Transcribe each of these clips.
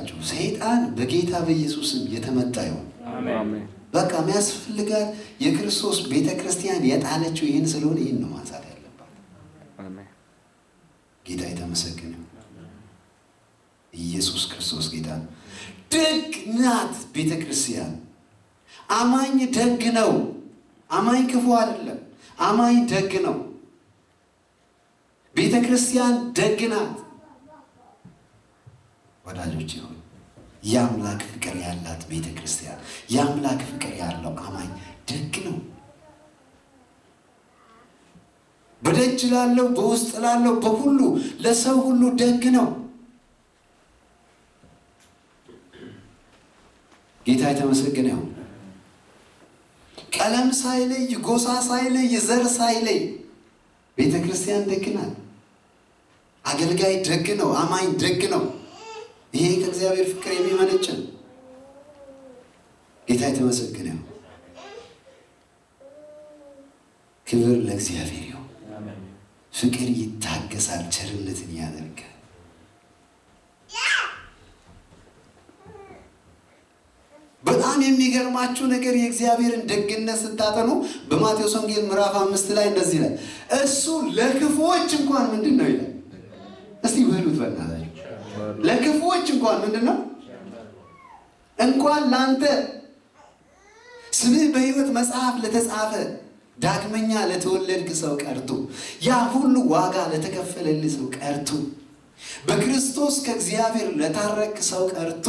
ልንገራችሁ፣ ሰይጣን በጌታ በኢየሱስም የተመታ ይሁን። አሜን። በቃ የሚያስፈልጋት የክርስቶስ ቤተክርስቲያን የጣለችው ይህን ስለሆነ ይህን ነው ማንሳት ያለባት። አሜን። ጌታ የተመሰገነ ኢየሱስ ክርስቶስ ጌታ ነው። ደግ ናት ቤተክርስቲያን። አማኝ ደግ ነው። አማኝ ክፉ አይደለም። አማኝ ደግ ነው። ቤተክርስቲያን ደግ ናት። ወዳጆች ሆይ የአምላክ ፍቅር ያላት ቤተክርስቲያን፣ የአምላክ ፍቅር ያለው አማኝ ደግ ነው። በደጅ ላለው በውስጥ ላለው በሁሉ ለሰው ሁሉ ደግ ነው። ጌታ የተመሰገነ ይሁን። ቀለም ሳይለይ፣ ጎሳ ሳይለይ፣ ዘር ሳይለይ ቤተክርስቲያን ደግ ናት። አገልጋይ ደግ ነው። አማኝ ደግ ነው። ይሄ ከእግዚአብሔር ፍቅር የሚመነጭ ነው። ጌታ የተመሰገነ ይሁን። ክብር ለእግዚአብሔር ይሁን። ፍቅር ይታገሳል፣ ቸርነትን ያደርጋል። በጣም የሚገርማችሁ ነገር የእግዚአብሔርን ደግነት ስታጠኑ በማቴዎስ ወንጌል ምዕራፍ 5 ላይ እንደዚህ ይላል፣ እሱ ለክፉዎች እንኳን ምንድን ነው ይላል። እስቲ በሉት በእናታችሁ፣ ለክፉዎች እንኳን ምንድን ነው? እንኳን ላንተ ስምህ በሕይወት መጽሐፍ ለተጻፈ ዳግመኛ ለተወለድክ ሰው ቀርቶ ያ ሁሉ ዋጋ ለተከፈለልህ ሰው ቀርቶ በክርስቶስ ከእግዚአብሔር ለታረክ ሰው ቀርቶ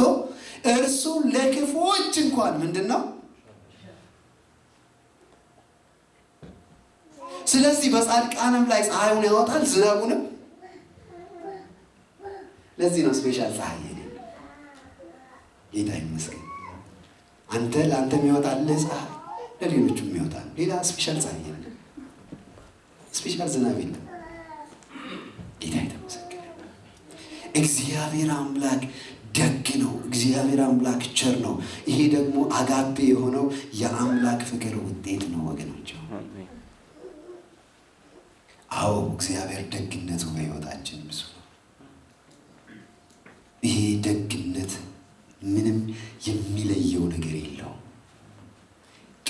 እርሱ ለክፉዎች እንኳን ምንድን ነው? ስለዚህ በጻድቃንም ላይ ፀሐዩን ያወጣል ዝናቡንም። ለዚህ ነው ስፔሻል ፀሐይ የሌለው። ጌታ ይመስገን። አንተ ለአንተ የሚወጣልህ ፀሐይ ለሌሎቹም የሚወጣል። ሌላ ስፔሻል ፀሐይ የለም፣ ስፔሻል ዝናብ የለም። ጌታ የተመሰገነ። እግዚአብሔር አምላክ ደግ ነው። እግዚአብሔር አምላክ ቸር ነው። ይሄ ደግሞ አጋፔ የሆነው የአምላክ ፍቅር ውጤት ነው ወገኖች። አዎ እግዚአብሔር ደግነቱ በሕይወታችን ብዙ ነው። ይሄ ደግነት ምንም የሚለየው ነገር የለውም።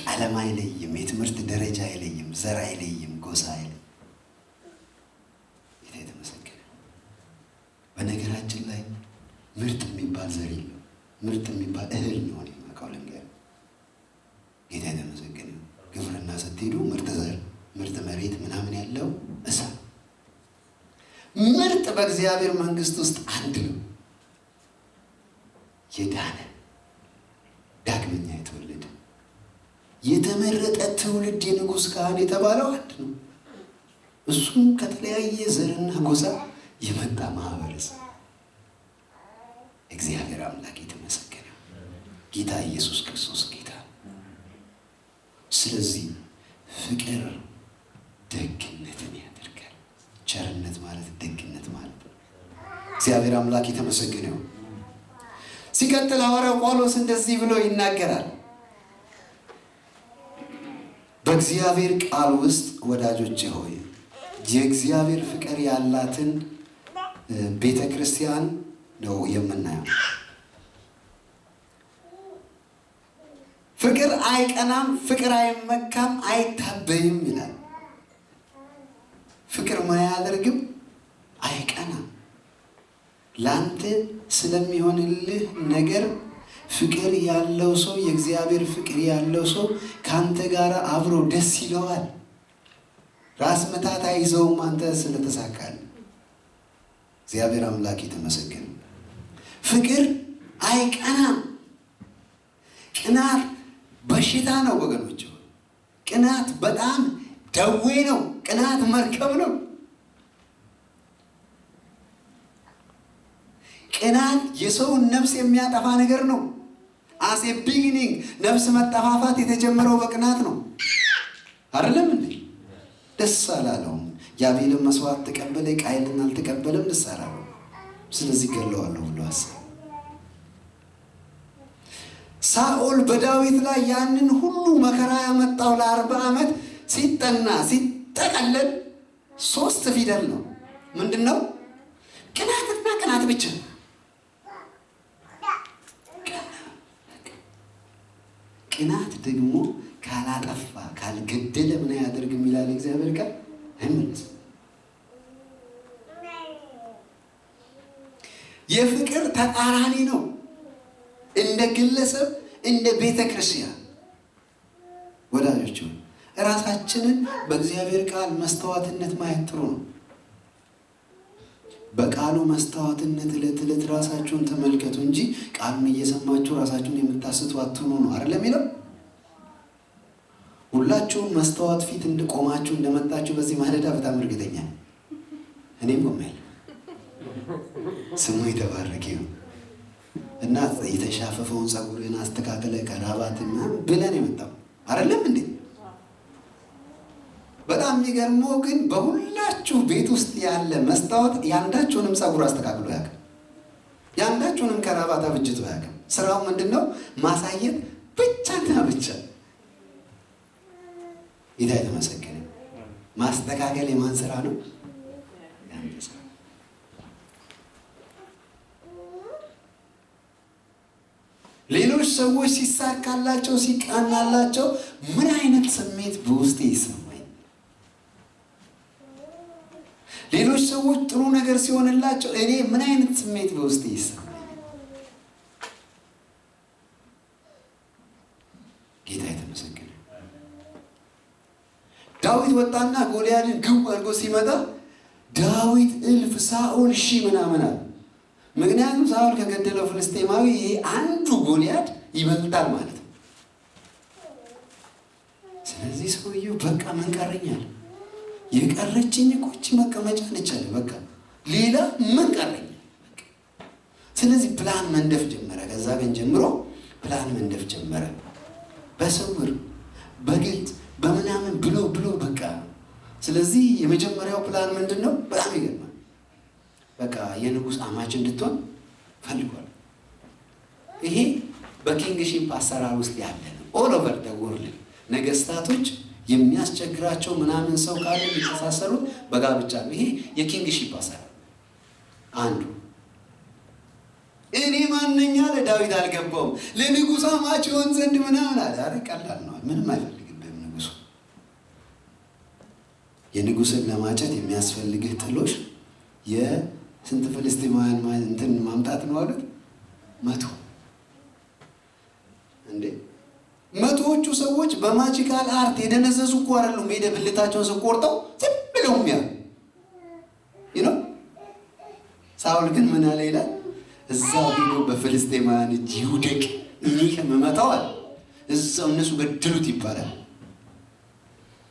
ቀለም አይለይም፣ የትምህርት ደረጃ አይለይም፣ ዘር አይለይም፣ ጎሳ አይለይም። ጌታ የተመሰገነ። በነገራችን ላይ ምርጥ የሚባል ዘር የለም። ምርጥ የሚባል እህል ነው የማውቀው ልንገር። ጌታ የተመሰገነ። ግብርና ስትሄዱ ምርጥ ዘር፣ ምርጥ መሬት ምናምን ያለው እሳ ምርጥ በእግዚአብሔር መንግስት ውስጥ አንድ ነው። የዳነ ዳግመኛ የተወለደ የተመረጠ ትውልድ የንጉሥ ካህን የተባለው አንድ ነው። እሱም ከተለያየ ዘርና ጎሳ የመጣ ማህበረሰብ። እግዚአብሔር አምላክ የተመሰገነ። ጌታ ኢየሱስ ክርስቶስ ጌታ። ስለዚህ ፍቅር ደግነትን ያደርጋል። ቸርነት ማለት ደግነት ማለት ነው። እግዚአብሔር አምላክ የተመሰገነ ነው። ሲቀጥል ሐዋርያው ጳውሎስ እንደዚህ ብሎ ይናገራል። በእግዚአብሔር ቃል ውስጥ ወዳጆቼ ሆይ የእግዚአብሔር ፍቅር ያላትን ቤተ ክርስቲያን ነው የምናየው። ፍቅር አይቀናም፣ ፍቅር አይመካም፣ አይታበይም ይላል። ፍቅር ምን አያደርግም? አይቀናም። ላንተ ስለሚሆንልህ ነገር ፍቅር ያለው ሰው፣ የእግዚአብሔር ፍቅር ያለው ሰው ካንተ ጋር አብሮ ደስ ይለዋል። ራስ መታት አይዘውም አንተ ስለተሳካል። እግዚአብሔር አምላክ የተመሰገነ። ፍቅር አይቀናም። ቅናት በሽታ ነው ወገኖች። ቅናት በጣም ደዌ ነው። ቅናት መርከብ ነው። ቅናት የሰውን ነፍስ የሚያጠፋ ነገር ነው። አሴ ቢጊኒንግ ነፍስ መጠፋፋት የተጀመረው በቅናት ነው። አይደለም እንዴ? ደስ አላለውም። የአቤልን መስዋዕት ተቀበለ፣ ቃየልን አልተቀበለም። ደስ አላለውም። ስለዚህ ገለዋለሁ ብሎ አሰበ። ሳኦል በዳዊት ላይ ያንን ሁሉ መከራ ያመጣው ለ40 ዓመት ሲጠና ሲጠቀለል 3 ፊደል ነው። ምንድን ነው? ቅናትና ቅናት ብቻ። ቅናት ደግሞ ካላጠፋ ካልገደለ ምን አያደርግም ይላል እግዚአብሔር ቃል አይመለስም። የፍቅር ተቃራኒ ነው። እንደ ግለሰብ እንደ ቤተ ክርስቲያን ወዳጆች ራሳችንን በእግዚአብሔር ቃል መስተዋትነት ማየት ጥሩ ነው። በቃሉ መስተዋትነት ዕለት ዕለት ራሳችሁን ተመልከቱ እንጂ ቃሉን እየሰማችሁ ራሳችሁን የምታስቱ አትሁኑ ነው አይደል የሚለው። ሁላችሁም መስተዋት ፊት እንድቆማችሁ እንደመጣችሁ በዚህ ማለዳ በጣም እርግጠኛ ነኝ። እኔም ቆሜያለሁ። ስሙ የተባረከ ነው። እና የተሻፈፈውን ጸጉርን አስተካክለ ከራባትና ብለን የመጣው አይደለም እንዴ? በጣም የሚገርመው ግን በሁላችሁ ቤት ውስጥ ያለ መስታወት ያንዳችሁንም ጸጉር አስተካክሎ ያውቃል። ያንዳችሁንም ከራባት አብጅቶ ያውቃል። ስራው ምንድነው? ማሳየት ብቻና ብቻ። ጌታ የተመሰገነ። ማስተካከል የማን ስራ ነው? ያንተ ስራ። ሌሎች ሰዎች ሲሳካላቸው ሲቃናላቸው ምን አይነት ስሜት በውስጤ ይሰማል? ሌሎች ሰዎች ጥሩ ነገር ሲሆንላቸው እኔ ምን አይነት ስሜት በውስጤ ይሰማል? ጌታ የተመሰገነ። ዳዊት ወጣና ጎልያድን ግው አድርጎ ሲመጣ ዳዊት እልፍ ሳኦል ሺህ ምናምን አለ። ምክንያቱም ሳኦል ከገደለው ፍልስጤማዊ ይሄ አንዱ ጎልያድ ይበልጣል ማለት ነው። ስለዚህ ሰውየው በቃ ምን ቀረኛል? የቀረችኝ እኮ እቺ መቀመጫ ነች አለ። በቃ ሌላ ምን ቀረኝ? ስለዚህ ፕላን መንደፍ ጀመረ። ከዛ ቀን ጀምሮ ፕላን መንደፍ ጀመረ። በስውር በግልጽ በምናምን ብሎ በቃ። ስለዚህ የመጀመሪያው ፕላን ምንድነው? በጣም ይገርማል። በቃ የንጉስ አማች እንድትሆን ፈልጓል። ይሄ በኪንግሺፕ አሰራር ውስጥ ያለ ነው። ኦል ኦቨር ዘ ወርልድ ነገስታቶች የሚያስቸግራቸው ምናምን ሰው ካለ ሊተሳሰሩት በጋብቻ ነው። ይሄ የኪንግሺፕ አሰራር አንዱ። እኔ ማንኛ ለዳዊት አልገባውም ለንጉስ አማች ይሆን ዘንድ ምናምን አለ። አረ ቀላል ነው። ምንም አይፈልግም ንጉሱ። የንጉስን ለማጨት የሚያስፈልግህ ጥሎሽ የስንት ፍልስጤማውያን እንትን ማምጣት ነው አሉት? 100 እንዴ! መቶዎቹ ሰዎች በማጂካል አርት የደነዘዙ እኮ አይደሉም። ሄደ ብልታቸውን ስቆርጠው ዝም ብለው የሚያዩ ይነው። ሳውል ግን ምን አለ ይላል? እዛው ሄዶ በፍልስጤማውያን እጅ ይውደቅ እኔ ከመመታው አለ። እዛው እነሱ ገደሉት ይባላል።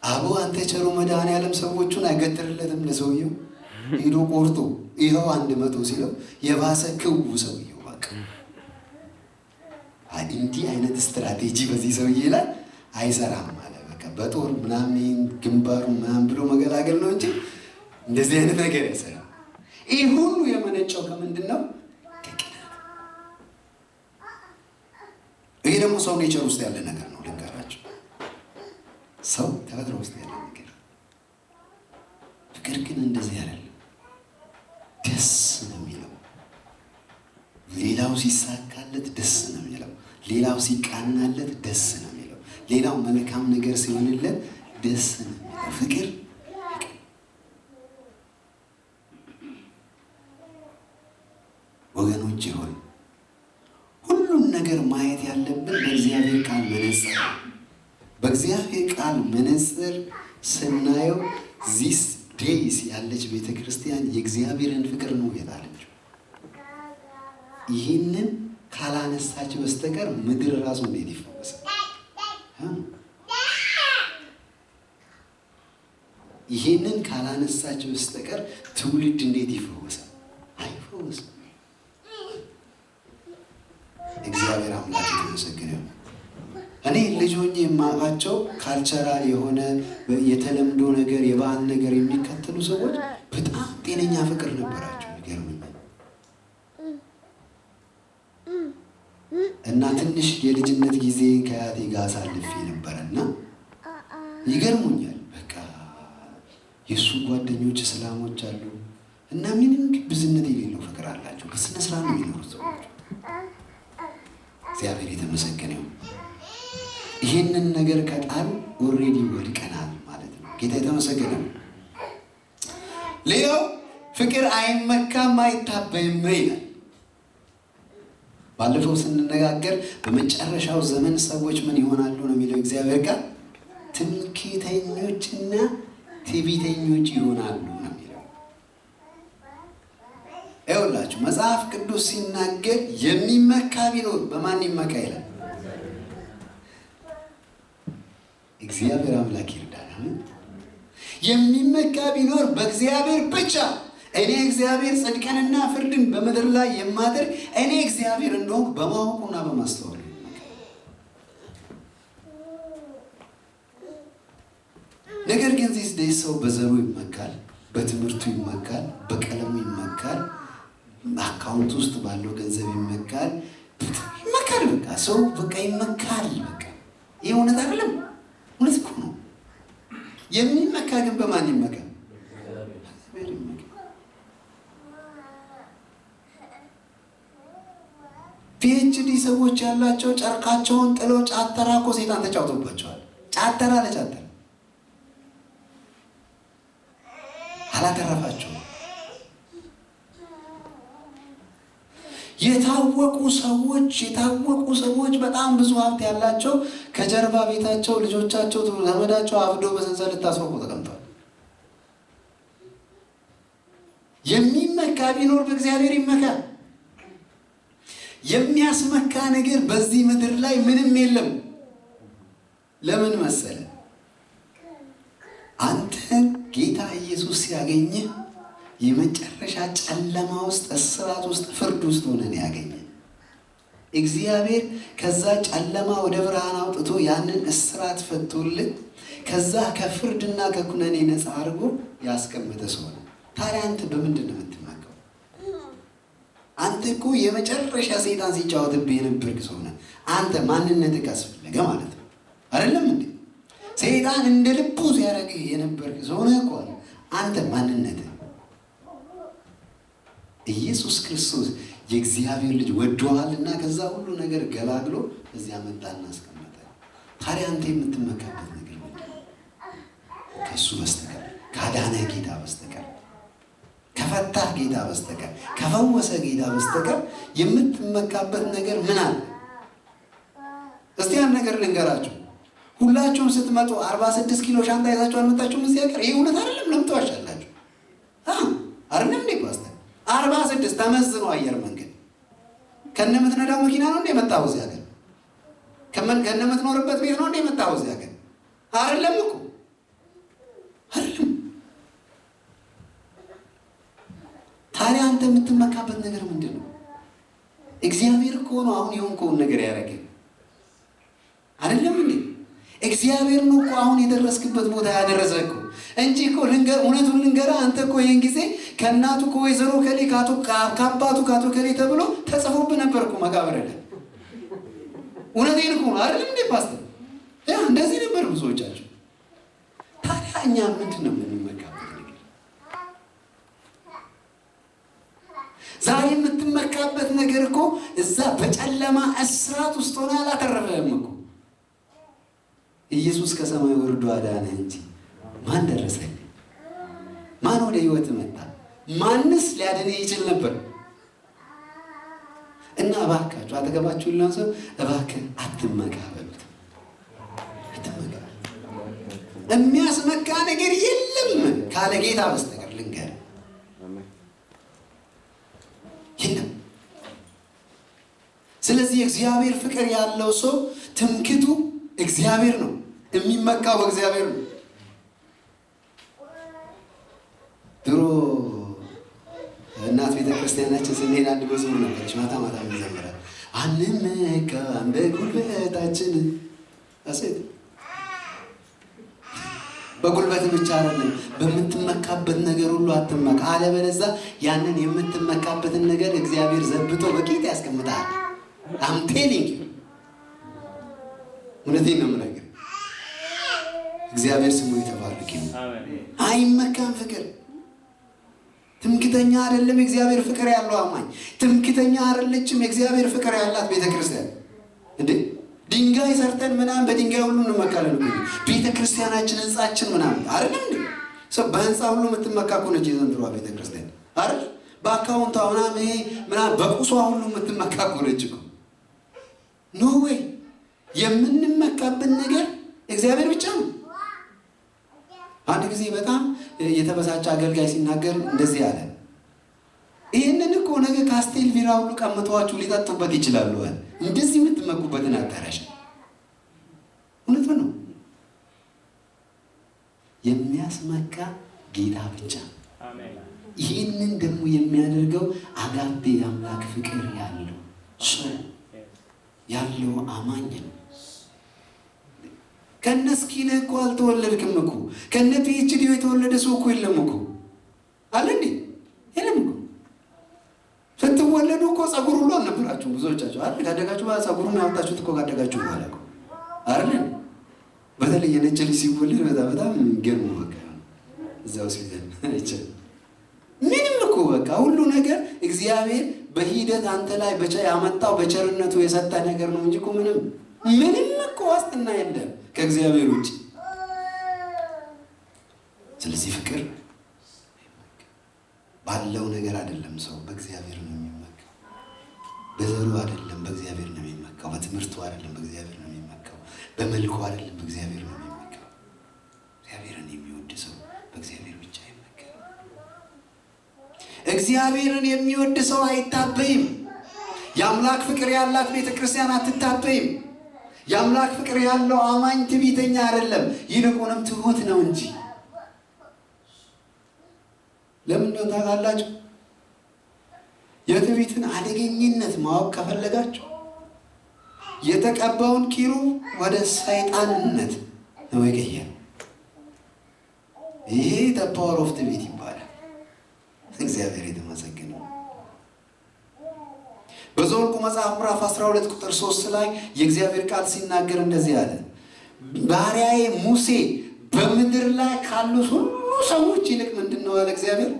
አቦ አንተ ቸሩ መድኃኔዓለም ሰዎቹን አይገትርለትም ለሰውየው። ሄዶ ቆርጦ ይኸው 100 ሲለው የባሰ ክው ሰውየው በቃ። እንዲህ አይነት ስትራቴጂ በዚህ ሰውዬ ላይ አይሰራም ማለት በቃ በጦር ምናምን ግንባሩ ምናምን ብሎ መገላገል ነው እንጂ እንደዚህ አይነት ነገር አይሰራም። ይህ ሁሉ የመነጨው ከምንድን ነው? ከቅናት። ይሄ ደግሞ ሰው ኔቸር ውስጥ ያለ ነገር ነው። ልንገራቸው፣ ሰው ተፈጥሮ ውስጥ ያለ ነገር። ፍቅር ግን እንደዚህ አይደለም። ደስ ነው የሚለው። ሌላው ሲሳካለት ደስ ነው የሚለው። ሌላው ሲቃናለት ደስ ነው የሚለው። ሌላው መልካም ነገር ሲሆንለት ደስ ነው የሚለው። ፍቅር ወገኖች ሆይ ሁሉም ነገር ማየት ያለብን በእግዚአብሔር ቃል መነጽር። በእግዚአብሔር ቃል መነጽር ስናየው ዚስ ዴይስ ያለች ቤተ ክርስቲያን የእግዚአብሔርን ፍቅር ነው የጣለችው። ይህንን ካላነሳች በስተቀር ምድር ራሱ እንዴት ይፈወሳል? ይህንን ካላነሳች በስተቀር ትውልድ እንዴት ይፈወሳል? አይፈወስም። እግዚአብሔር አምላክ የተመሰገነ ነው። እኔ ልጅ ሆኜ የማውቃቸው ካልቸራል የሆነ የተለምዶ ነገር የባህል ነገር የሚከተሉ ሰዎች በጣም ጤነኛ ፍቅር ነበራቸው። ይገርምኛል። እና ትንሽ የልጅነት ጊዜ ከአያቴ ጋር አሳልፌ ነበረና ይገርሙኛል። በቃ የእሱ ጓደኞች እስላሞች አሉ እና ምንም ግብዝነት የሌለው ፍቅር አላቸው። በስነ ስርዓት ነው የሚኖሩት ሰዎች። እግዚአብሔር የተመሰገነ ነው። ይህንን ነገር ከጣል ኦልሬዲ ወድቀናል ማለት ነው። ጌታ የተመሰገነ ነው። ሌላው ፍቅር አይመካም አይታበይም ይላል። ባለፈው ስንነጋገር በመጨረሻው ዘመን ሰዎች ምን ይሆናሉ ነው የሚለው እግዚአብሔር ቃል። ትምክህተኞችና ትዕቢተኞች ይሆናሉ ነው የሚለው። ይኸውላችሁ መጽሐፍ ቅዱስ ሲናገር የሚመካ ቢኖር በማን ይመካ ይላል? እግዚአብሔር አምላክ ይርዳል። የሚመካ ቢኖር በእግዚአብሔር ብቻ። እኔ እግዚአብሔር ጽድቅንና ፍርድን በምድር ላይ የማደርግ እኔ እግዚአብሔር እንደሆንኩ በማወቁና በማስተዋሉ ይመካል። ነገር ግን ዚህ ሰው በዘሩ ይመካል፣ በትምህርቱ ይመካል፣ በቀለሙ ይመካል፣ አካውንት ውስጥ ባለው ገንዘብ ይመካል። በቃ ሰው በቃ ይመካል። በቃ ይህ እውነት አይደለም? እውነት እኮ ነው። የሚመካ ግን በማን ይመካል? ፒኤችዲ ሰዎች ያላቸው ጨርቃቸውን ጥለው ጫተራ እኮ ሴጣን ተጫውቶባቸዋል። ጫተራ ለጫተራ አላተረፋቸውም። የታወቁ ሰዎች በጣም ብዙ ሀብት ያላቸው ከጀርባ ቤታቸው ልጆቻቸው ዘመዳቸው አብዶ በሰንሰለት ታስረው ተቀምጠዋል። የሚመካ ቢኖር በእግዚአብሔር ይመካል። የሚያስመካ ነገር በዚህ ምድር ላይ ምንም የለም። ለምን መሰለ? አንተ ጌታ ኢየሱስ ሲያገኝህ የመጨረሻ ጨለማ ውስጥ፣ እስራት ውስጥ፣ ፍርድ ውስጥ ሆነን ያገኘ እግዚአብሔር ከዛ ጨለማ ወደ ብርሃን አውጥቶ ያንን እስራት ፈቶልን ከዛ ከፍርድና ከኩነኔ ነፃ አድርጎ ያስቀመጠ ሰው ነው። ታዲያ አንተ በምንድን ነው የምትመካው? አንተ እኮ የመጨረሻ ሰይጣን ሲጫወትብህ የነበርክ ሰው ነህ። አንተ ማንነትህ ካስፈለገ ማለት ነው አይደለም እንዴ? ሰይጣን እንደ ልቡ ሲያደርግህ የነበርክ ሰው ነህ እኮ አንተ ማንነትህ። ኢየሱስ ክርስቶስ የእግዚአብሔር ልጅ ወዶሃልና ከዛ ሁሉ ነገር ገላግሎ እዚያ መጣና አስቀመጠ። ታዲያ አንተ የምትመካበት ነገር ምንድን ነው? ከእሱ በስተቀር ካዳነ ጌታ በስተቀር ከፈታህ ጌታ በስተቀር ከፈወሰ ጌታ በስተቀር የምትመካበት ነገር ምን አለ? እስቲ ያን ነገር ልንገራችሁ። ሁላችሁም ስትመጡ 46 ኪሎ ሻንጣ ይዛችሁ አልመጣችሁም እዚህ ሀገር? ይሄ እውነት አይደለም? ለምን ትዋሻላችሁ? አይደለም እንዴ? ፓስተር 46 ተመዝኖ አየር መንገድ ከነምትነዳው መኪና ነው እንዴ የመጣው እዚህ ሀገር? ከነምትኖርበት ቤት ነው እንዴ የመጣው እዚህ ሀገር? አይደለም እኮ አይደለም። ታዲያ አንተ የምትመካበት ነገር ምንድን ነው? እግዚአብሔር እኮ ነው አሁን የሆንከውን ነገር ያደረገ አይደለም እንዴ? እግዚአብሔር ነው እኮ አሁን የደረስክበት ቦታ ያደረሰህ እኮ እንጂ እኮ እውነቱን ልንገርህ፣ አንተ እኮ ይህን ጊዜ ከእናቱ ከወይዘሮ ከሌ ከአባቱ ከአቶ ከሌ ተብሎ ተጽፎብህ ነበር እኮ መቃብር ላይ። እውነቴን እኮ ነው አይደለም እንዴ ፓስተር? እንደዚህ ነበር ብዙዎቻቸው። ታዲያ እኛ ምንድን ነው የምንመካበት ነገር? ዛሬ የምትመካበት ነገር እኮ እዛ በጨለማ እስራት ውስጥ ሆነ አላተረፈህም እኮ። ኢየሱስ ከሰማይ ወርዶ አዳነህ እንጂ ማን ደረሰልህ? ማን ወደ ህይወት መጣ? ማንስ ሊያድንህ ይችል ነበር? እና እባካችሁ አጠገባችሁ ያለውን ሰው እባክህ አትመካ በሉት። አትመካ። የሚያስመካ ነገር የለም ካለ ጌታ በስተቀር ልንገርህ፣ የለም። ስለዚህ እግዚአብሔር ፍቅር ያለው ሰው ትምክቱ እግዚአብሔር ነው። የሚመካው በእግዚአብሔር ነው። ድሮ እናት ቤተክርስቲያናችን ስንሄድ አንድ መዝሙር ነበረች፣ ማታ ማታ እንዘምራለን። አንመካም በጉልበታችን። አሴት በጉልበት ብቻ አይደለም፣ በምትመካበት ነገር ሁሉ አትመካ። አለበለዚያ ያንን የምትመካበትን ነገር እግዚአብሔር ዘብጦ በቂት ያስቀምጣል። አም ቴሊንግ ዩ፣ እውነቴን ነው የምነግርህ። እግዚአብሔር ስሙ የተባረከ ይሁን። አይመካም ፍቅር። ትምክተኛ አይደለም የእግዚአብሔር ፍቅር ያለው አማኝ። ትምክተኛ አይደለችም የእግዚአብሔር ፍቅር ያላት ቤተክርስቲያን። እንዴ ድንጋይ ሰርተን ምናምን በድንጋይ ሁሉ እንመካለን እኮ። ቤተ ክርስቲያናችን ህንጻችን ምናምን አይደለም እንዴ? ሰው በህንጻ ሁሉ የምትመካ እኮ ነች የዘንድሮዋ ቤተ ክርስቲያን አይደል? በአካውንቷ ምናምን ምናምን በቁሷ ሁሉ የምትመካ እኮ ነች እኮ። ኖ ወይ የምንመካበት ነገር እግዚአብሔር ብቻ ነው። አንድ ጊዜ በጣም የተበሳጨ አገልጋይ ሲናገር እንደዚህ አለ። ይህንን እኮ ነገ ካስቴል ቢራ ሁሉ ቀምተዋችሁ ሊጠጡበት ይችላሉ አለ። እንደዚህ የምትመኩበትን አዳራሽ። እውነት ነው። የሚያስመካ ጌታ ብቻ። ይህንን ደግሞ የሚያደርገው አጋፔ የአምላክ ፍቅር ያለው ሰው ያለው አማኝ ነው። ከነ ስኪንህ እኮ አልተወለድክም እኮ። ከነ ፒኤችዲ የተወለደ ሰው እኮ የለም እኮ አለ እንዴ? የለም እኮ። ስትወለዱ እኮ ጸጉር ሁሉ አልነበራችሁም ብዙዎቻችሁ አይደል? ካደጋችሁ በኋላ ጸጉሩን ያወጣችሁት እኮ ካደጋችሁ በኋላ እኮ አይደል? በተለይ የነጭ ልጅ ሲወለድ በጣም ገርሞ በቃ እዛው ሲዘን አይቻል ምንም እኮ በቃ ሁሉ ነገር እግዚአብሔር በሂደት አንተ ላይ ያመጣው በቸርነቱ የሰጠ ነገር ነው እንጂ እኮ ምንም እኮ ዋስትና የለም ከእግዚአብሔር ውጭ። ስለዚህ ፍቅር ባለው ነገር አይደለም፣ ሰው በእግዚአብሔር ነው የሚመካው። በዘሩ አይደለም፣ በእግዚአብሔር ነው የሚመካው። በትምህርቱ አይደለም፣ በእግዚአብሔር ነው የሚመካው። በመልኩ አይደለም፣ በእግዚአብሔር ነው የሚመካው። እግዚአብሔርን የሚወድ ሰው በእግዚአብሔር ብቻ ይመካል። እግዚአብሔርን የሚወድ ሰው አይታበይም። የአምላክ ፍቅር ያላት ቤተክርስቲያን አትታበይም። የአምላክ ፍቅር ያለው አማኝ ትዕቢተኛ አይደለም፣ ይልቁንም ትሁት ነው እንጂ። ለምን ነው ታውቃላችሁ? የትዕቢትን አደገኝነት ማወቅ ከፈለጋችሁ የተቀባውን ኪሩብ ወደ ሰይጣንነት ነው የቀየረው። ይሄ the power of ትዕቢት ይባላል። እግዚአብሔር የተመሰገነ። በዘኍልቍ መጽሐፍ ምዕራፍ 12 ቁጥር 3 ላይ የእግዚአብሔር ቃል ሲናገር እንደዚህ አለ። ባሪያዬ ሙሴ በምድር ላይ ካሉት ሁሉ ሰዎች ይልቅ ምንድን ነው ያለ እግዚአብሔር?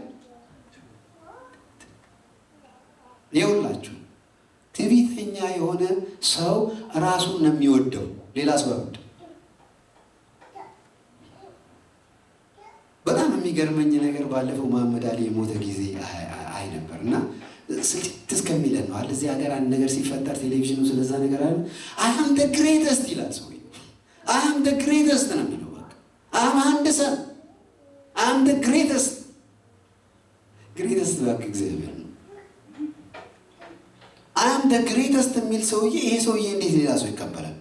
ይኸውላችሁ ትዕቢተኛ የሆነ ሰው ራሱን ነው የሚወደው፣ ሌላ ሰው አይወድም። በጣም የሚገርመኝ ነገር ባለፈው መሐመድ አሊ የሞተ ጊዜ አይ ነበርና ስልት እስከሚለን ነው አለ። እዚህ ሀገር አንድ ነገር ሲፈጠር ቴሌቪዥኑ ስለዛ ነገር አለ አይ አም ዘ ግሬተስት ይላል ሰው። አይ አም ዘ ግሬተስት ነው የሚለው። በቃ አም አንድ ሰው አም ዘ ግሬተስት በቃ እግዚአብሔር ነው። አይ አም ዘ ግሬተስት የሚል ሰውዬ ይሄ ሰውዬ እንዴት ሌላ ሰው ይቀበላል?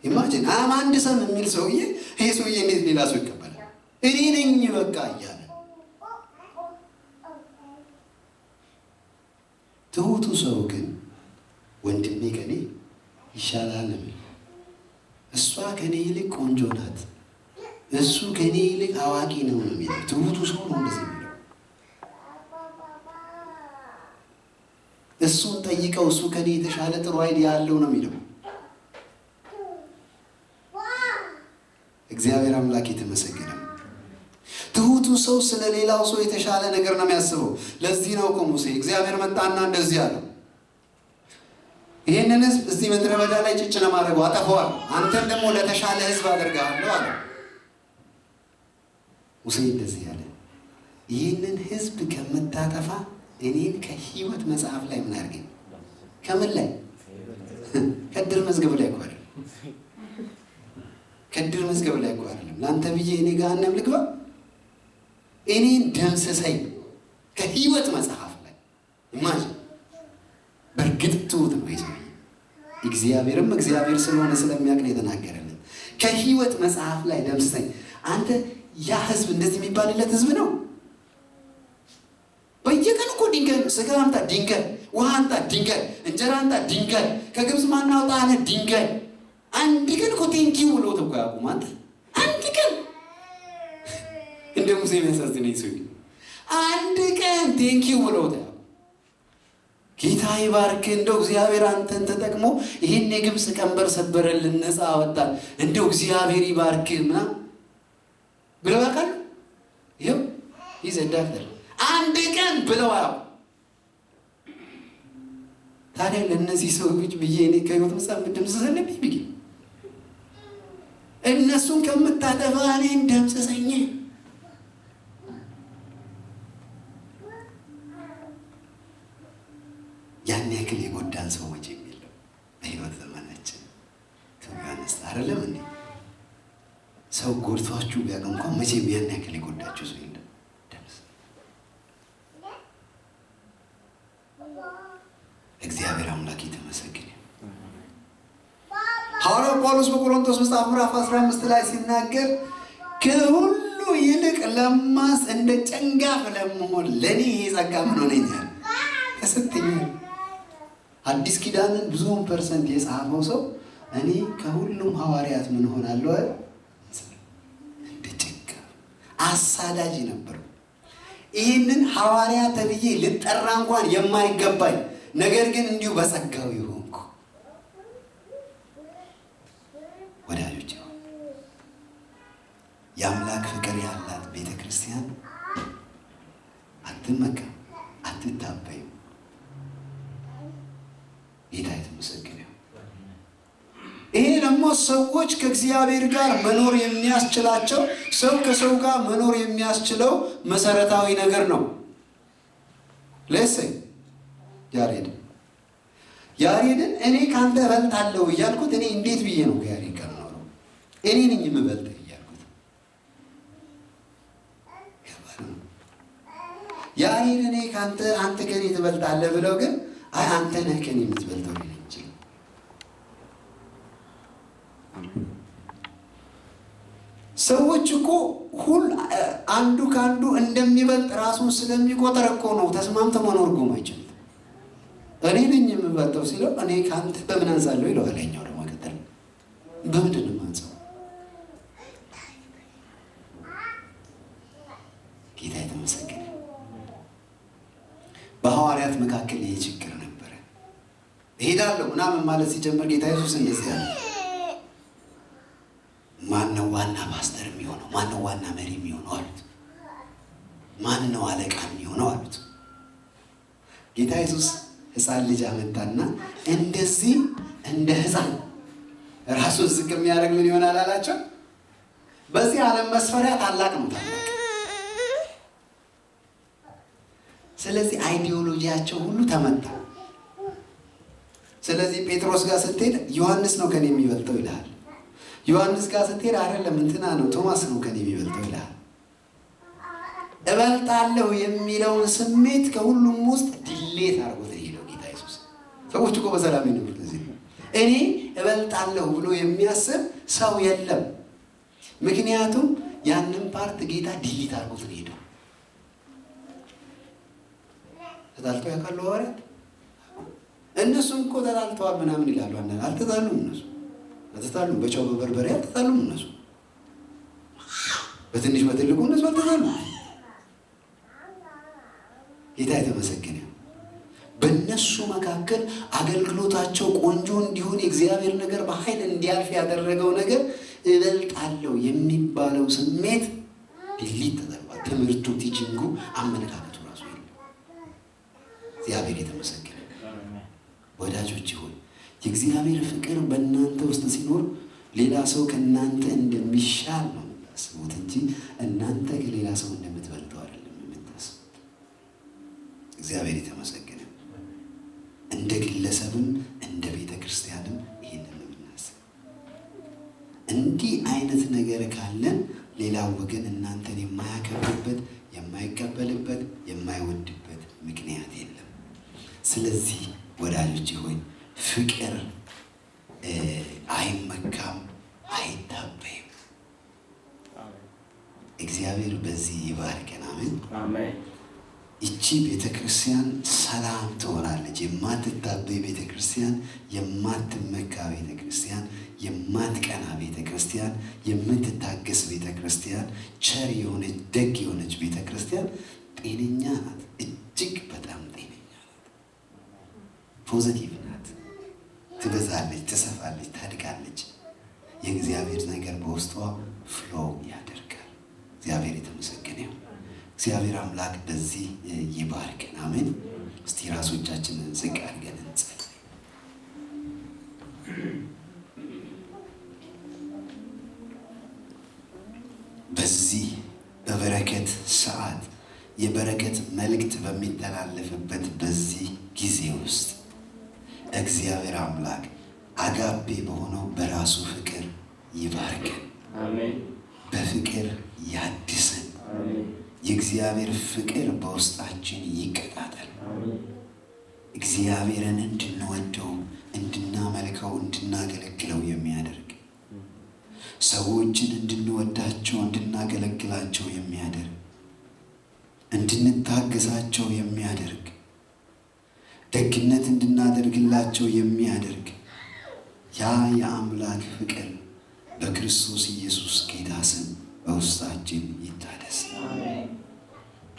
ኢማጂን አም አንድ ሰው የሚል ሰውዬ ይሄ ሰውዬ እንዴት ሌላ ሰው ይቀበላል? እኔ ነኝ በቃ እያለ ትሁቱ ሰው ግን ወንድሜ ከኔ ይሻላል ነው፣ እሷ ከኔ ይልቅ ቆንጆ ናት፣ እሱ ከኔ ይልቅ አዋቂ ነው የሚለው ትሁቱ ሰው ነው እንደዚህ የሚለው። እሱን ጠይቀው እሱ ከኔ የተሻለ ጥሩ አይዲያ ያለው ነው የሚለው። እግዚአብሔር አምላክ የተመሰገነ። ትሁቱ ሰው ስለ ሌላው ሰው የተሻለ ነገር ነው የሚያስበው። ለዚህ ነው እኮ ሙሴ እግዚአብሔር መጣና እንደዚህ አለው፣ ይህንን ህዝብ እዚህ ምድረ በዳ ላይ ጭጭ ለማድረግ አጠፋዋለሁ፣ አንተን ደግሞ ለተሻለ ህዝብ አደርግሃለሁ አለ። ሙሴ እንደዚህ አለ፣ ይህንን ህዝብ ከምታጠፋ እኔን ከህይወት መጽሐፍ ላይ ምን አድርገኝ? ከምን ላይ? ከድር መዝገብ ላይ እኮ አይደለም፣ ከድር መዝገብ ላይ እኮ አይደለም። ለአንተ ብዬ እኔ ገሃነም ልግባ? እኔን ደምስሰኝ ከህይወት መጽሐፍ ላይ። ኢማጂን። በእርግጥ ትሁት ነው ይሰው። እግዚአብሔርም እግዚአብሔር ስለሆነ ስለሚያውቅ ነው የተናገረልን። ከህይወት መጽሐፍ ላይ ደምስሰኝ። አንተ ያ ህዝብ እንደዚህ የሚባልለት ህዝብ ነው። በየቀኑ እኮ ድንጋይ፣ ስጋ አምጣ ድንጋይ፣ ውሃ አምጣ ድንጋይ፣ እንጀራ አምጣ ድንጋይ፣ ከግብፅ ማናውጣ አለ ድንጋይ። አንድ ቀን እኮ ቴንኪው ብሎ እኮ ያቁም። አንተ አንድ ቀን እንደ ሙሴ የሚያሳዝነኝ ሰው አንድ ቀን ቴንኪው ብሎ ጌታ ይባርክ፣ እንደው እግዚአብሔር አንተን ተጠቅሞ ይሄን የግብፅ ቀንበር ሰበረልን፣ ነፃ አወጣን፣ እንደው እግዚአብሔር ይባርክ ምናምን ብለው ያውቃሉ? ይኸው ይዘዳል አንድ ቀን ብለው ያው ታዲያ ለእነዚህ ሰዎች ብዬ እኔ ከሕይወት መጽሐፍ ደምስሰልብኝ ብዬ እነሱን ከምታጠፋ እኔን ደምስሰኝ። ያን ያክል የጎዳን ሰዎች የሚለው በሕይወት ዘመናችን ዮሐንስ አይደለም እንዴ? ሰው ጎድቷችሁ ቢያውቅ እንኳን መቼም ያን ያክል የጎዳችሁ ሰው የለም። ደምስ እግዚአብሔር አምላክ የተመሰገነ። ሐዋርያው ጳውሎስ በቆሮንቶስ መጽሐፍ ምዕራፍ 15 ላይ ሲናገር ከሁሉ ይልቅ ለማስ እንደ ጨንጋፍ ለመሆን ለእኔ ይሄ ጸጋ ምን ሆነኛል ተሰጥቶኛል። አዲስ ኪዳንን ብዙውን ፐርሰንት የጻፈው ሰው እኔ ከሁሉም ሐዋርያት ምን ሆናለሁ እንደ ጨንጋፍ አሳዳጅ ነበር። ይህንን ሐዋርያ ተብዬ ልጠራ እንኳን የማይገባኝ ነገር ግን እንዲሁ በጸጋው ይሆንኩ። ወዳጆች የአምላክ ፍቅር ያላት ቤተ ክርስቲያን አትመካም፣ አትታበይም። ጌታ የተመሰገነ። ይሄ ደግሞ ሰዎች ከእግዚአብሔር ጋር መኖር የሚያስችላቸው ሰው ከሰው ጋር መኖር የሚያስችለው መሰረታዊ ነገር ነው። ለሰይ ያሬድን እኔ ካንተ እበልጣለሁ እያልኩት እኔ እንዴት ብዬ ነው ከያሬድ ጋር ነው እኔ ነኝ የምበልጥ እያልኩት ያሬድ እኔ ካንተ አንተ ከኔ ትበልጣለህ ብለው ግን አይ አንተ ነህ ከኔ የምትበልጠው ነው እንጂ ሰዎች እኮ አንዱ ካንዱ እንደሚበልጥ ራሱን ስለሚቆጠር እኮ ነው ተስማምተው መኖር ጎማይችል። እኔ ነኝ የምበልጠው ሲለው እኔ ካንተ በምን አንሳለሁ ይለዋል። ያኛው ደግሞ ከተል በምንድን ነው የማንሳው? ጌታ የተመሰገነ። በሐዋርያት መካከል ይሄ ችግር ነበረ። እሄዳለሁ ምናምን ማለት ሲጀምር ጌታ ኢየሱስ እንደዚህ ያለ ማነው ዋና ፓስተር የሚሆነው? ማነው ዋና መሪ የሚሆነው አሉት። ማነው አለቃ የሚሆነው አሉት። ጌታ ኢየሱስ ሕፃን ልጅ አመጣና እንደዚህ እንደ ሕፃን ራሱን ዝቅ የሚያደርግ ምን ይሆናል አላቸው። በዚህ ዓለም መስፈሪያ ታላቅ ነው ታላቅ። ስለዚህ አይዲዮሎጂያቸው ሁሉ ተመታ። ስለዚህ ጴጥሮስ ጋር ስትሄድ ዮሐንስ ነው ከኔ የሚበልጠው ይልሃል። ዮሐንስ ጋር ስትሄድ አይደለም እንትና ነው ቶማስ ነው ከኔ የሚበልጠው ይልሃል። እበልጣለሁ የሚለውን ስሜት ከሁሉም ውስጥ ድሌት አድርጎት ሄደው ጌታ ኢየሱስ። ሰዎች እኮ በሰላም ይኖሩት እዚህ እኔ እበልጣለሁ ብሎ የሚያስብ ሰው የለም። ምክንያቱም ያንን ፓርት ጌታ ድሌት አድርጎት ሄደው። ተጣልተው ያውቃሉ ሐዋርያት? እነሱም እኮ ተጣልተዋል ምናምን ይላሉ። አልተጣሉም እነሱ አልተጣሉም። በጨው በበርበሬ አልተጣሉም እነሱ። በትንሽ በትልቁ እነሱ አልተጣሉም። ጌታ የተመሰገነ። በእነሱ መካከል አገልግሎታቸው ቆንጆ እንዲሆን የእግዚአብሔር ነገር በኃይል እንዲያልፍ ያደረገው ነገር እበልጣለሁ የሚባለው ስሜት ዲሊት ተደርጓል። ትምህርቱ፣ ቲቺንጉ፣ አመለካከቱ ራሱ የለም። እግዚአብሔር የተመሰገነ። ወዳጆች ሆይ የእግዚአብሔር ፍቅር በእናንተ ውስጥ ሲኖር ሌላ ሰው ከእናንተ እንደሚሻል ነው የምታስቡት እንጂ እናንተ ከሌላ ሰው እንደምትበልጡ አይደለም የምታስቡት። እግዚአብሔር የተመሰገነ። እንደ ግለሰብም እንደ ቤተ ክርስቲያንም ይህንን ነው የምናስብ። እንዲህ አይነት ነገር ካለን ሌላው ወገን እናንተን የማያከብርበት፣ የማይቀበልበት፣ የማይወድበት ምክንያት የለም። ስለዚህ ወዳጆች ሆይ ፍቅር አይመካም፣ አይታበይም። እግዚአብሔር በዚህ ይባርከን። አሜን። ይቺ ቤተክርስቲያን ሰላም ትሆናለች። የማትታበይ ቤተክርስቲያን፣ የማትመካ ቤተክርስቲያን፣ የማትቀና ቤተክርስቲያን፣ የምትታገስ ቤተክርስቲያን፣ ቸር የሆነች ደግ የሆነች ቤተክርስቲያን ጤነኛ ናት። እጅግ በጣም ጤነኛ ናት። ፖዚቲቭ ናት። ትበዛለች፣ ትሰፋለች፣ ታድጋለች። የእግዚአብሔር ነገር በውስጧ ፍሎ ያደርጋል። እግዚአብሔር የተመሰገነ ይሁን። እግዚአብሔር አምላክ በዚህ ይባርከን። አሜን። እስቲ ራሶቻችንን ዝቅ አድርገን እንጸልይ። የበረከት መልእክት በሚተላለፍበት በዚህ ጊዜ ውስጥ እግዚአብሔር አምላክ አጋፔ በሆነው በራሱ ፍቅር ይባርከን። አሜን። በፍቅር ያድሰን። አሜን። የእግዚአብሔር ፍቅር በውስጣችን ይቀጣጠል። አሜን። እግዚአብሔርን እንድንወደው፣ እንድናመልከው፣ እንድናገለግለው የሚያደርግ ሰዎችን እንድንወዳቸው፣ እንድናገለግላቸው የሚያደርግ እንድንታገሳቸው የሚያደርግ ደግነት እንድናደርግላቸው የሚያደርግ ያ የአምላክ ፍቅር በክርስቶስ ኢየሱስ ጌታ ስም በውስጣችን ይታደስ።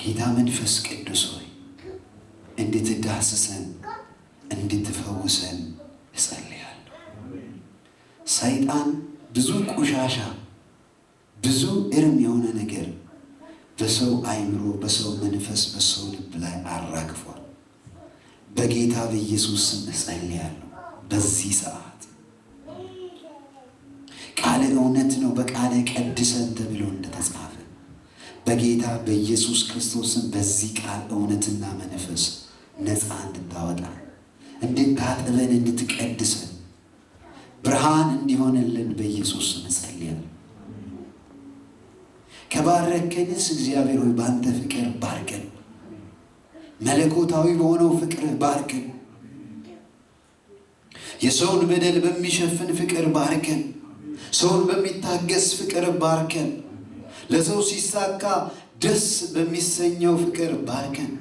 ጌታ መንፈስ ቅዱስ ሆይ እንድትዳስሰን እንድትፈውሰን እጸልያለሁ። ሰይጣን ብዙ ቆሻሻ፣ ብዙ እርም የሆነ ነገር በሰው አይምሮ፣ በሰው መንፈስ፣ በሰው ልብ ላይ አራግፏል። በጌታ በኢየሱስ ስም እጸልያለሁ። በዚህ ሰዓት ቃል እውነት ነው፣ በቃል ቀድሰን ተብሎ እንደተጻፈ በጌታ በኢየሱስ ክርስቶስም በዚህ ቃል እውነትና መንፈስ ነፃ እንድታወጣ፣ እንድታጥበን፣ እንድትቀድሰን፣ ብርሃን እንዲሆንልን በኢየሱስ ስም እጸልያለሁ። ከባረከንስ እግዚአብሔር ሆይ በአንተ ፍቅር ባርከን፣ መለኮታዊ በሆነው ፍቅር ባርከን፣ የሰውን በደል በሚሸፍን ፍቅር ባርከን፣ ሰውን በሚታገስ ፍቅር ባርከን፣ ለሰው ሲሳካ ደስ በሚሰኘው ፍቅር ባርከን፣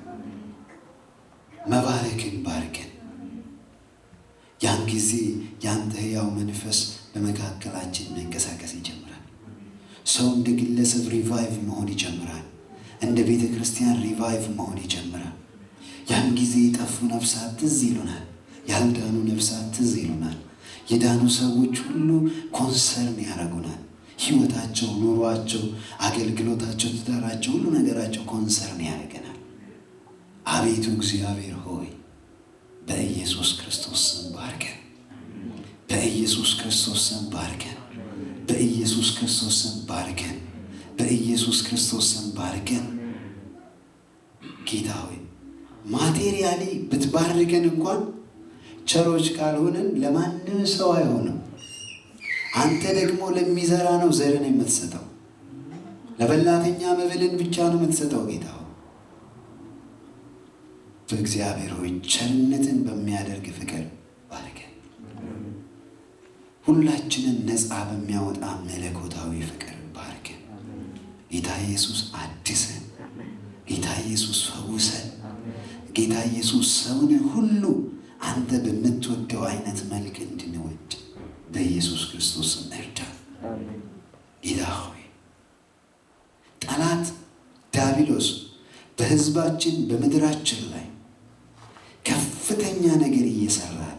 መባረክን ባርከን። ያን ጊዜ ያንተ ሕያው መንፈስ በመካከላችን መንቀሳቀስ ይጀምራል። ሰው እንደ ግለሰብ ሪቫይቭ መሆን ይጀምራል። እንደ ቤተ ክርስቲያን ሪቫይቭ መሆን ይጀምራል። ያን ጊዜ የጠፉ ነፍሳት ትዝ ይሉናል። ያልዳኑ ነፍሳት ትዝ ይሉናል። የዳኑ ሰዎች ሁሉ ኮንሰርን ያደርጉናል። ሕይወታቸው፣ ኑሯቸው፣ አገልግሎታቸው፣ ትዳራቸው፣ ሁሉ ነገራቸው ኮንሰርን ያደርገናል። አቤቱ እግዚአብሔር ሆይ በኢየሱስ ክርስቶስ ስም ባርከን። በኢየሱስ ክርስቶስ ስም ባርከን። በኢየሱስ ክርስቶስ ስም ባርከን። በኢየሱስ ክርስቶስ ስም ባርከን። ጌታ ሆይ ማቴሪያሊ ብትባርከን እንኳን ቸሮች ካልሆንን ለማንም ሰው አይሆንም። አንተ ደግሞ ለሚዘራ ነው ዘርን የምትሰጠው። ለበላተኛ መብልን ብቻ ነው የምትሰጠው። ጌታ ሆይ በእግዚአብሔር ሆይ ቸርነትን በሚያደርግ ፍቅር ባርከን። ሁላችንን ነፃ በሚያወጣ መለኮታዊ ፍቅር ባርከን። ጌታ ኢየሱስ አድሰን። ጌታ ኢየሱስ ፈውሰን። ጌታ ኢየሱስ ሰውን ሁሉ አንተ በምትወደው አይነት መልክ እንድንወድ በኢየሱስ ክርስቶስ እርዳን። ጌታ ሆይ ጠላት ዲያብሎስ በሕዝባችን በምድራችን ላይ ከፍተኛ ነገር እየሰራል።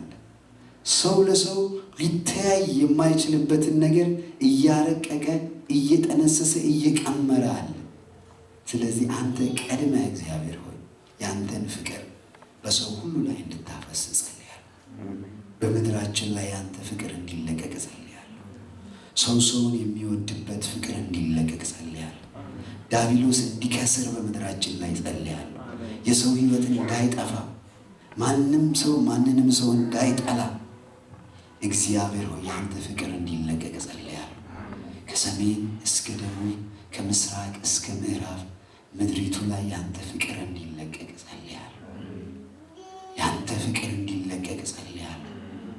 ሰው ለሰው ሊተያይ የማይችልበትን ነገር እያረቀቀ እየጠነሰሰ እየቀመረ አለ። ስለዚህ አንተ ቀድመ እግዚአብሔር ሆይ ያንተን ፍቅር በሰው ሁሉ ላይ እንድታፈስ ጸልያለሁ። በምድራችን ላይ ያንተ ፍቅር እንዲለቀቅ ጸልያለሁ። ሰው ሰውን የሚወድበት ፍቅር እንዲለቀቅ ጸልያለሁ። ዲያብሎስ እንዲከስር በምድራችን ላይ ጸልያለሁ። የሰው ሕይወት እንዳይጠፋ፣ ማንም ሰው ማንንም ሰው እንዳይጠላ እግዚአብሔር ሆይ ያንተ ፍቅር እንዲለቀቅ ጸልያለሁ። ከሰሜን እስከ ደቡብ፣ ከምስራቅ እስከ ምዕራብ ምድሪቱ ላይ ያንተ ፍቅር እንዲለቀቅ ጸልያለሁ። ያንተ ፍቅር እንዲለቀቅ ጸልያለሁ።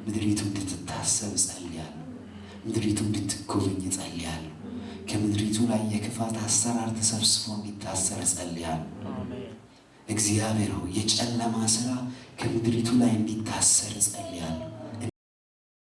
ምድሪቱ እንድትታሰብ ጸልያለሁ። ምድሪቱ እንድትጎበኝ ጸልያለሁ። ከምድሪቱ ላይ የክፋት አሰራር ተሰብስቦ እንዲታሰር ጸልያለሁ። እግዚአብሔር ሆይ የጨለማ ሥራ ከምድሪቱ ላይ እንዲታሰር ጸልያለሁ።